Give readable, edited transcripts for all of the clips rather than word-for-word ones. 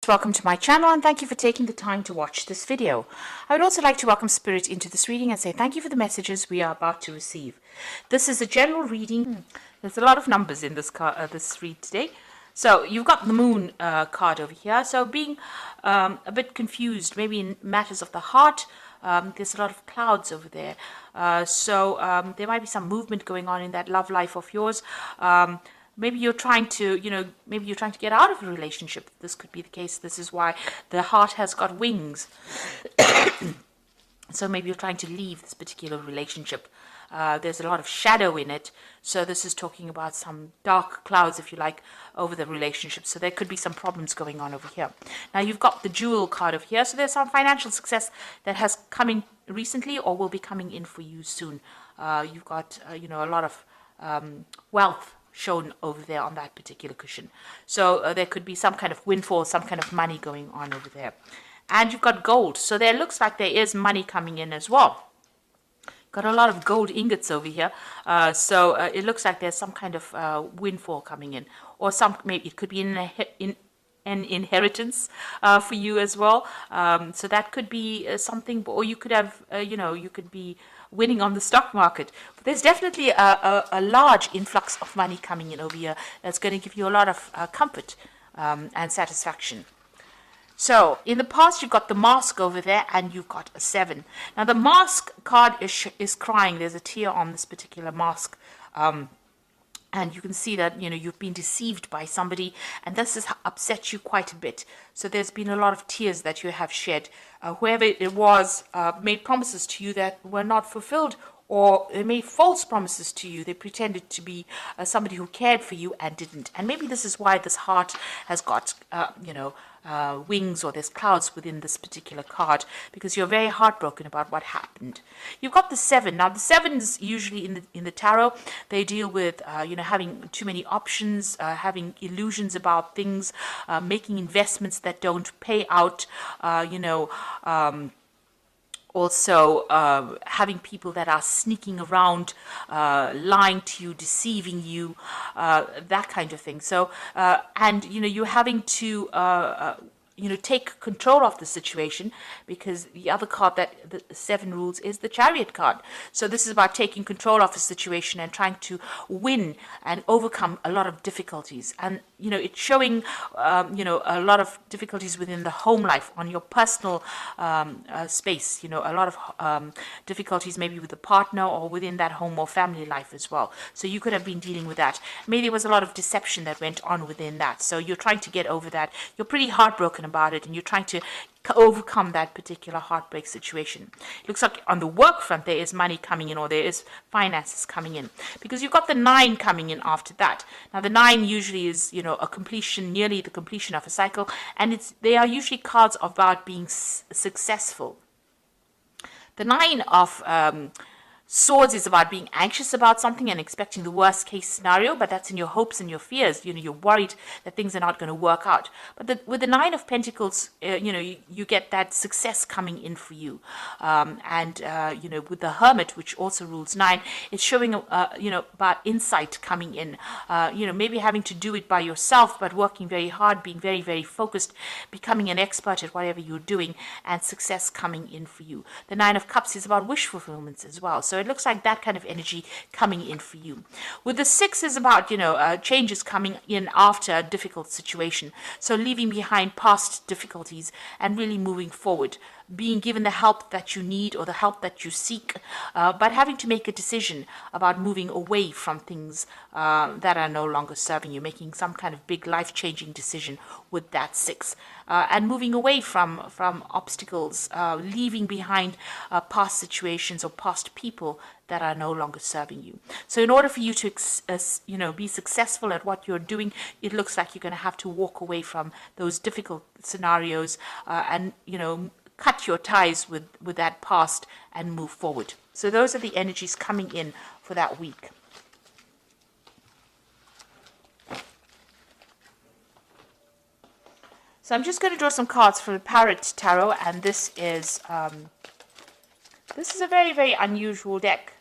Welcome to my channel and thank you for taking the time to watch this video. I would also like to welcome Spirit into this reading and say thank you for the messages we are about to receive. This is a general reading. There's a lot of numbers in this read today. So you've got the Moon card over here. So being a bit confused, maybe in matters of the heart. There's a lot of clouds over there. So there might be some movement going on in that love life of yours. Maybe you're trying to, get out of a relationship. This could be the case. This is why the heart has got wings. So maybe you're trying to leave this particular relationship. There's a lot of shadow in it. So this is talking about some dark clouds, if you like, over the relationship. So there could be some problems going on over here. Now you've got the Jewel card over here. So there's some financial success that has come in recently or will be coming in for you soon. You've got, a lot of wealth shown over there on that particular cushion. So there could be some kind of windfall, some kind of money going on over there. And you've got gold. So there looks like there is money coming in as well. Got a lot of gold ingots over here. So it looks like there's some kind of windfall coming in. Or maybe it could be an inheritance for you as well. So that could be something, or you could have, you could be winning on the stock market. But there's definitely a large influx of money coming in over here that's going to give you a lot of comfort and satisfaction. So in the past, you've got the Mask over there and you've got a 7. Now the Mask card is crying. There's a tear on this particular mask. And you can see that, you've been deceived by somebody and this has upset you quite a bit. So there's been a lot of tears that you have shed. Whoever it was made promises to you that were not fulfilled, or they made false promises to you. They pretended to be somebody who cared for you and didn't. And maybe this is why this heart has got, wings, or there's clouds within this particular card, because you're very heartbroken about what happened. You've got the 7. Now the 7s usually in the tarot, they deal with having too many options, having illusions about things, making investments that don't pay out, also having people that are sneaking around, lying to you, deceiving you, that kind of thing. So, and, you're having to, take control of the situation, because the other card that the 7 rules is the Chariot card. So this is about taking control of the situation and trying to win and overcome a lot of difficulties. And, it's showing, a lot of difficulties within the home life, on your personal space, a lot of difficulties maybe with the partner or within that home or family life as well. So you could have been dealing with that. Maybe there was a lot of deception that went on within that. So you're trying to get over that. You're pretty heartbroken about it and you're trying to overcome that particular heartbreak situation. It looks like on the work front there is money coming in, or there is finances coming in, because you've got the 9 coming in after that. Now the 9 usually is a completion, nearly the completion of a cycle, and they are usually cards about being successful. The 9 of Swords is about being anxious about something and expecting the worst case scenario, but that's in your hopes and your fears. You're worried that things are not going to work out. But with the 9 of Pentacles, you get that success coming in for you. With the Hermit, which also rules 9, it's showing, about insight coming in. Maybe having to do it by yourself, but working very hard, being very, very focused, becoming an expert at whatever you're doing, and success coming in for you. The 9 of Cups is about wish fulfillments as well. So it looks like that kind of energy coming in for you. With the 6 is about, changes coming in after a difficult situation. So leaving behind past difficulties and really moving forward. Being given the help that you need or the help that you seek, but having to make a decision about moving away from things that are no longer serving you, making some kind of big life-changing decision with that 6. And moving away from obstacles, leaving behind past situations or past people that are no longer serving you. So in order for you to be successful at what you're doing, it looks like you're going to have to walk away from those difficult scenarios and cut your ties with that past and move forward. So those are the energies coming in for that week. So I'm just going to draw some cards for the Parrot Tarot, and this is a very, very unusual deck.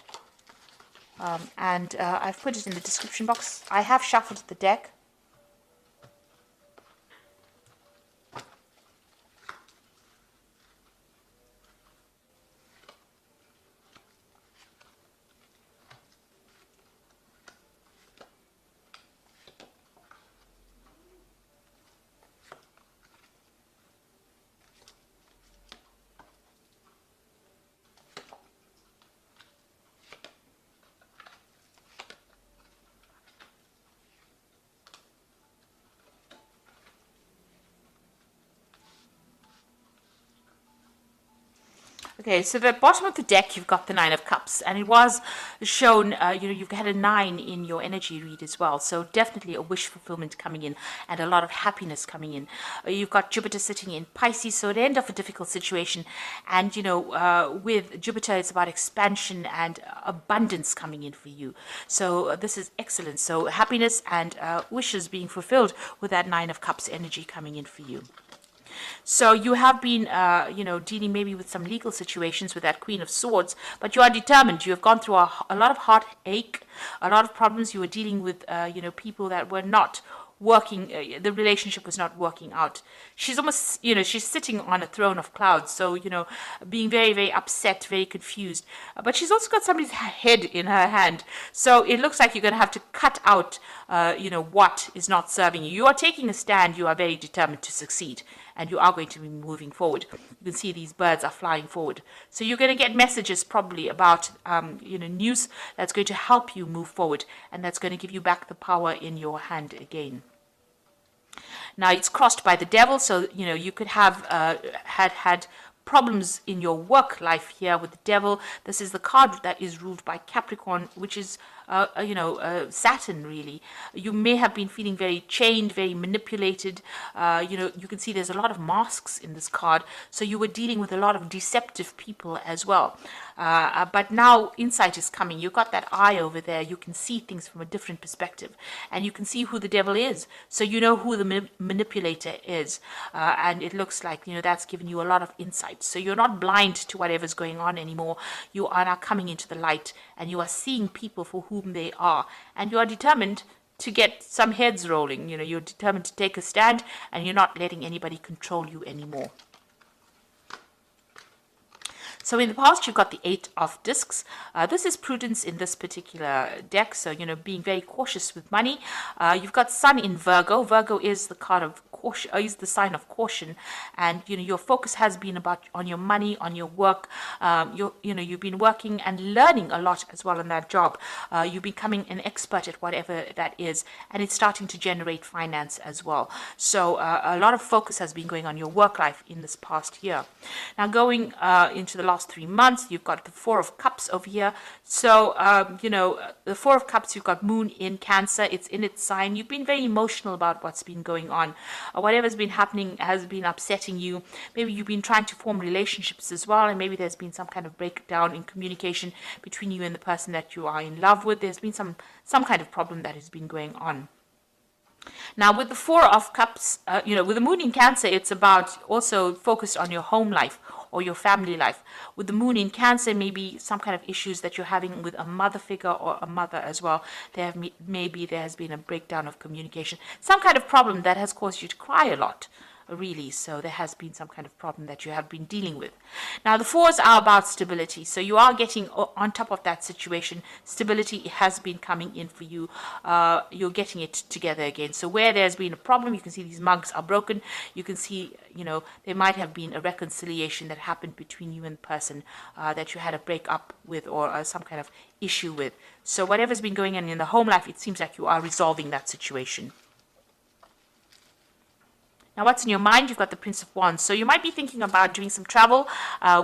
I've put it in the description box. I have shuffled the deck. Okay, so the bottom of the deck, you've got the Nine of Cups, and it was shown, you've had a 9 in your energy read as well. So definitely a wish fulfillment coming in and a lot of happiness coming in. You've got Jupiter sitting in Pisces, so at the end of a difficult situation. And, with Jupiter, it's about expansion and abundance coming in for you. So this is excellent. So happiness and wishes being fulfilled with that Nine of Cups energy coming in for you. So you have been, dealing maybe with some legal situations with that Queen of Swords, but you are determined. You have gone through a lot of heartache, a lot of problems. You were dealing with, people that were not working. The relationship was not working out. She's almost, she's sitting on a throne of clouds. So, being very, very upset, very confused. But she's also got somebody's head in her hand. So it looks like you're going to have to cut out, what is not serving you. You are taking a stand. You are very determined to succeed. And you are going to be moving forward. You can see these birds are flying forward. So you're going to get messages probably about, news that's going to help you move forward. And that's going to give you back the power in your hand again. Now it's crossed by the devil. So, you could have had problems in your work life here with the devil. This is the card that is ruled by Capricorn, which is Saturn, really. You may have been feeling very chained, very manipulated. You can see there's a lot of masks in this card. So you were dealing with a lot of deceptive people as well. But now insight is coming. You've got that eye over there. You can see things from a different perspective. And you can see who the devil is. So you know who the manipulator is. And it looks like, that's given you a lot of insight. So you're not blind to whatever's going on anymore. You are now coming into the light. And you are seeing people for whom they are. And you are determined to get some heads rolling. You're determined to take a stand. And you're not letting anybody control you anymore. So in the past, you've got the 8 of discs. This is prudence in this particular deck. So, being very cautious with money. You've got Sun in Virgo. Virgo is the card of caution, is the sign of caution. And, your focus has been on your money, on your work. You've been working and learning a lot as well in that job. You're becoming an expert at whatever that is. And it's starting to generate finance as well. So a lot of focus has been going on your work life in this past year. Now going into the last 3 months, you've got the 4 of Cups over here. So, the 4 of Cups, you've got Moon in Cancer. It's in its sign. You've been very emotional about what's been going on. Whatever's been happening has been upsetting you. Maybe you've been trying to form relationships as well, and maybe there's been some kind of breakdown in communication between you and the person that you are in love with. There's been some kind of problem that has been going on. Now, with the 4 of Cups, with the Moon in Cancer, it's about also focused on your home life or your family life. With the Moon in Cancer, maybe some kind of issues that you're having with a mother figure or a mother as well. Maybe there has been a breakdown of communication, some kind of problem that has caused you to cry a lot. Really, so there has been some kind of problem that you have been dealing with. Now the 4s are about stability, so you are getting on top of that situation. Stability has been coming in for you. You're getting it together again. So where there's been a problem, you can see these mugs are broken. You can see, there might have been a reconciliation that happened between you and the person that you had a breakup with or some kind of issue with. So whatever's been going on in the home life, it seems like you are resolving that situation. Now, what's in your mind? You've got the Prince of Wands. So you might be thinking about doing some travel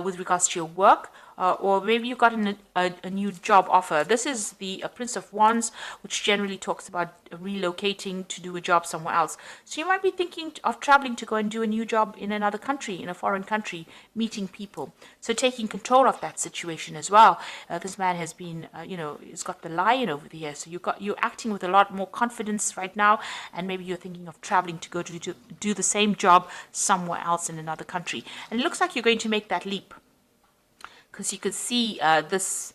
with regards to your work, or maybe you've got a new job offer. This is the Prince of Wands, which generally talks about relocating to do a job somewhere else. So you might be thinking of traveling to go and do a new job in another country, in a foreign country, meeting people. So taking control of that situation as well. This man has been, he's got the lion over there. So you're acting with a lot more confidence right now, and maybe you're thinking of traveling to go to do the same job somewhere else in another country. And it looks like you're going to make that leap. Because you can see this,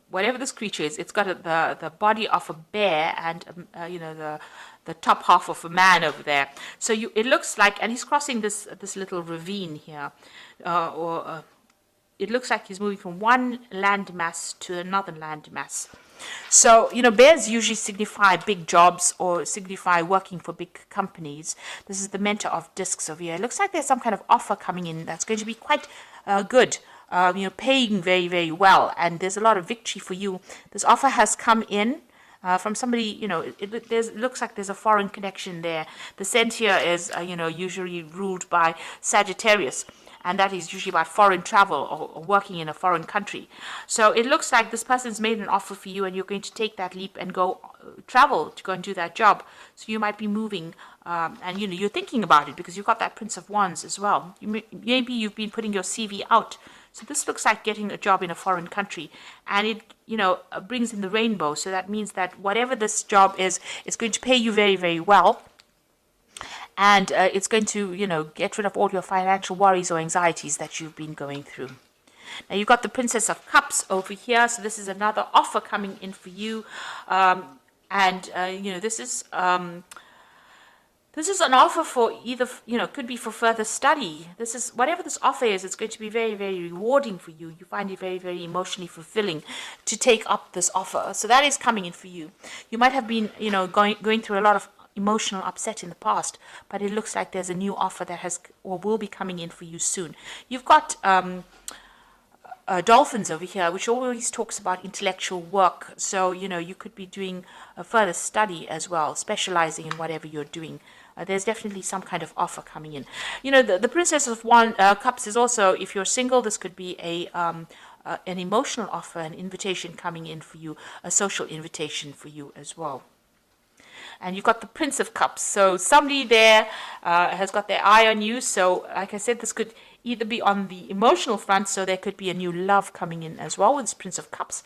whatever this creature is, it's got the body of a bear and, the top half of a man over there. So it looks like, and he's crossing this little ravine here, it looks like he's moving from one landmass to another landmass. So, bears usually signify big jobs or signify working for big companies. This is the Mentor of Discs over here. It looks like there's some kind of offer coming in that's going to be quite good. Paying very, very well, and there's a lot of victory for you. This offer has come in from somebody, it looks like there's a foreign connection there. The scent here is, usually ruled by Sagittarius. and that is usually about foreign travel or working in a foreign country. So it looks like this person's made an offer for you, and you're going to take that leap and go travel to go and do that job. So you might be moving, and you're thinking about it because you've got that Prince of Wands as well. Maybe you've been putting your CV out. So this looks like getting a job in a foreign country, and it brings in the rainbow. So that means that whatever this job is, it's going to pay you very, very well. And it's going to, get rid of all your financial worries or anxieties that you've been going through. Now you've got the Princess of Cups over here. So this is another offer coming in for you. This is an offer for either, could be for further study. This is, whatever this offer is, it's going to be very, very rewarding for you. You find it very, very emotionally fulfilling to take up this offer. So that is coming in for you. You might have been, going through a lot of emotional upset in the past, but it looks like there's a new offer that has or will be coming in for you soon. You've got dolphins over here, which always talks about intellectual work. So, you could be doing a further study as well, specializing in whatever you're doing. There's definitely some kind of offer coming in. The Princess of Cups is also, if you're single, this could be an emotional offer, an invitation coming in for you, a social invitation for you as well. And you've got the Prince of Cups. So somebody there has got their eye on you. So like I said, this could either be on the emotional front, so there could be a new love coming in as well with this Prince of Cups.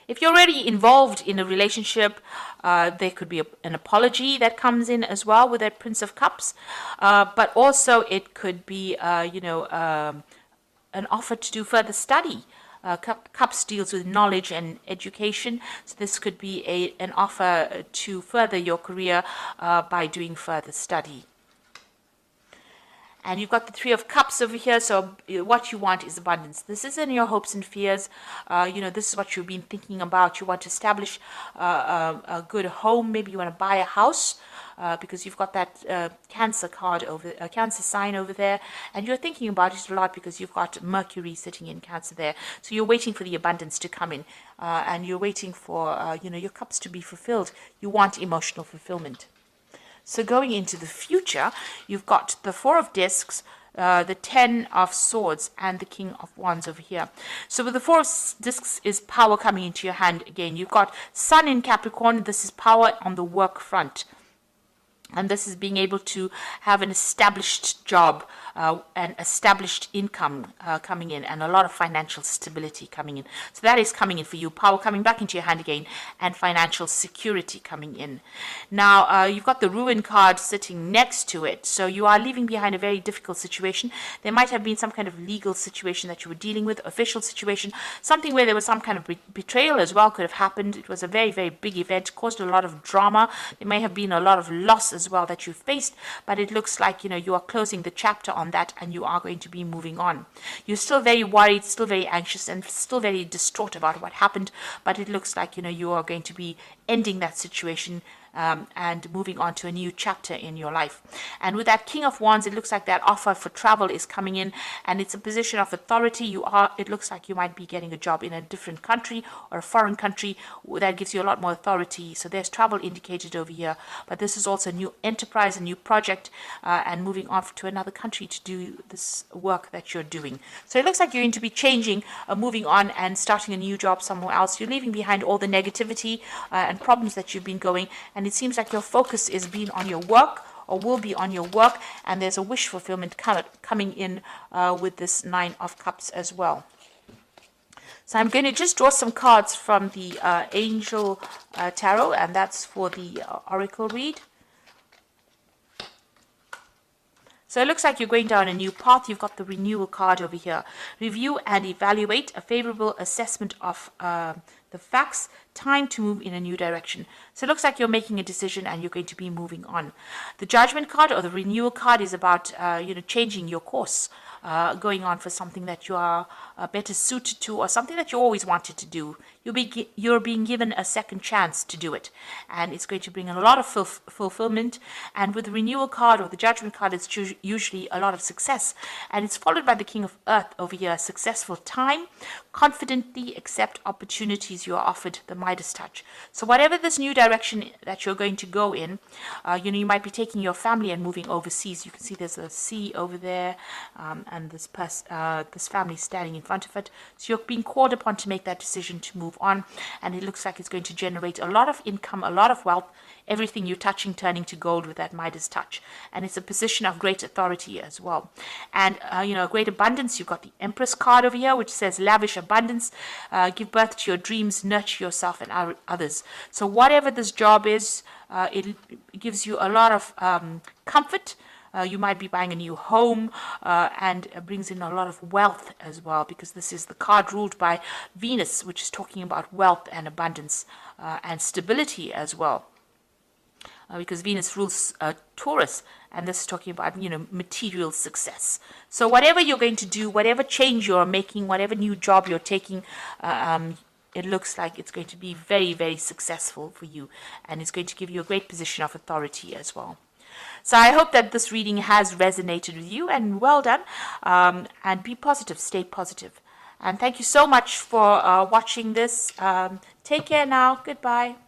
If you're already involved in a relationship, there could be an apology that comes in as well with that Prince of Cups. But also it could be, an offer to do further study. Cups deals with knowledge and education, so this could be an offer to further your career by doing further study. And you've got the Three of Cups over here, so what you want is abundance. This isn't your hopes and fears. This is what you've been thinking about. You want to establish a good home. Maybe you want to buy a house. Because you've got that Cancer card Cancer sign over there, and you're thinking about it a lot because you've got Mercury sitting in Cancer there. So you're waiting for the abundance to come in, and you're waiting for your cups to be fulfilled. You want emotional fulfillment. So going into the future, you've got the Four of Discs, the Ten of Swords, and the King of Wands over here. So with the Four of Discs is power coming into your hand again. You've got Sun in Capricorn. This is power on the work front. And this is being able to have an established job, an established income coming in, and a lot of financial stability coming in. So that is coming in for you. Power coming back into your hand again, and financial security coming in. Now, you've got the Ruin card sitting next to it. So you are leaving behind a very difficult situation. There might have been some kind of legal situation that you were dealing with, official situation, something where there was some kind of betrayal as well could have happened. It was a very, very big event, caused a lot of drama. There may have been a lot of loss as well that you faced, but it looks like you are closing the chapter on that, and you are going to be moving on. You're still very worried, still very anxious, and still very distraught about what happened, but it looks like you are going to be ending that situation and moving on to a new chapter in your life. And with that King of Wands, it looks like that offer for travel is coming in, and it's a position of authority. It looks like you might be getting a job in a different country or a foreign country that gives you a lot more authority. So there's travel indicated over here, but this is also a new enterprise, a new project, and moving on to another country to do this work that you're doing. So it looks like you're going to be changing, moving on and starting a new job somewhere else. You're leaving behind all the negativity and problems that you've been going, and it seems like your focus is being on your work, or will be on your work, and there's a wish fulfillment coming in with this Nine of Cups as well. So I'm going to just draw some cards from the Angel Tarot, and that's for the Oracle read. So it looks like you're going down a new path. You've got the Renewal card over here. Review and evaluate, a favorable assessment of the facts, time to move in a new direction. So it looks like you're making a decision and you're going to be moving on. The Judgment card or the Renewal card is about changing your course, going on for something that you are better suited to, or something that you always wanted to do. You're being given a second chance to do it, and it's going to bring a lot of fulfillment. And with the Renewal card or the Judgment card, it's usually a lot of success, and it's followed by the King of Earth over here. Successful time, confidently accept opportunities means you are offered the Midas touch. So whatever this new direction that you're going to go in, you might be taking your family and moving overseas. You can see there's a sea over there, and this family standing in front of it. So you're being called upon to make that decision to move on, and it looks like it's going to generate a lot of income, a lot of wealth, everything you're touching turning to gold with that Midas touch. And it's a position of great authority as well. And, great abundance. You've got the Empress card over here, which says lavish abundance, give birth to your dreams, nurture yourself and others. So whatever this job is, it gives you a lot of comfort. You might be buying a new home, and brings in a lot of wealth as well, because this is the card ruled by Venus, which is talking about wealth and abundance, and stability as well. Because Venus rules Taurus, and this is talking about, material success. So whatever you're going to do, whatever change you're making, whatever new job you're taking, it looks like it's going to be very, very successful for you, and it's going to give you a great position of authority as well. So I hope that this reading has resonated with you, and well done. And be positive, stay positive. And thank you so much for watching this. Take care now. Goodbye.